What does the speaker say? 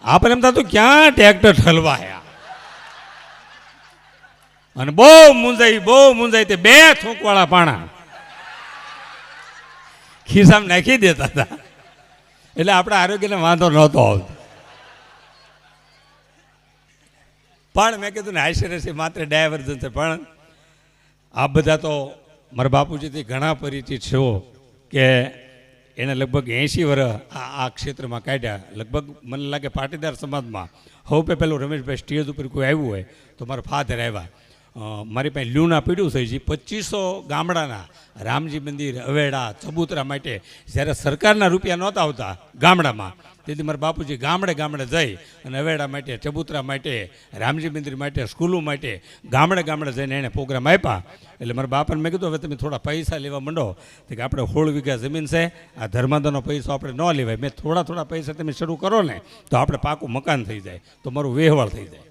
આપણે એમ થતું ક્યાં ટ્રેક્ટર ઠલવાયા અને બહુ મૂંઝાઈ તે 2 થોકવાળા પાણા ખિસ્સામાં નાખી દેતા હતા એટલે આપણા આરોગ્યને વાંધો નહોતો આવતો. પણ મેં કીધું ને આશ્ચર્ય માત્ર ડાયવર્જન છે, પણ આ બધા તો મારા બાપુજીથી ઘણા પરિચિત છો કે એને લગભગ 80 વર્ષ આ ક્ષેત્રમાં કાઢ્યા. લગભગ મને લાગે પાટીદાર સમાજમાં હવે પેલું રમેશભાઈ સ્ટેજ ઉપર કોઈ આવ્યું હોય તો મારા ફાધર આવ્યા. મારી પાસે લ્યુના પીડ્યું થઈ છે 2500 ગામડાના રામજી મંદિર, અવેડા, ચબૂતરા માટે જ્યારે સરકારના રૂપિયા નહોતા આવતા ગામડામાં, તેથી મારા બાપુજી ગામડે ગામડે જઈ અને અવેડા માટે, ચબૂતરા માટે, રામજી મંદિર માટે, સ્કૂલો માટે ગામડે ગામડે જઈને એણે પ્રોગ્રામ આપ્યા. એટલે મારા બાપાને મેં કીધું હવે તમે થોડા પૈસા લેવા માંડો તો કે આપણે 16 વીઘા જમીન છે, આ ધર્માદાનો પૈસો આપણે ન લેવાય. મેં થોડા પૈસા તમે શરૂ કરો ને તો આપણે પાકું મકાન થઈ જાય, તો મારું વેહવાળ થઈ જાય.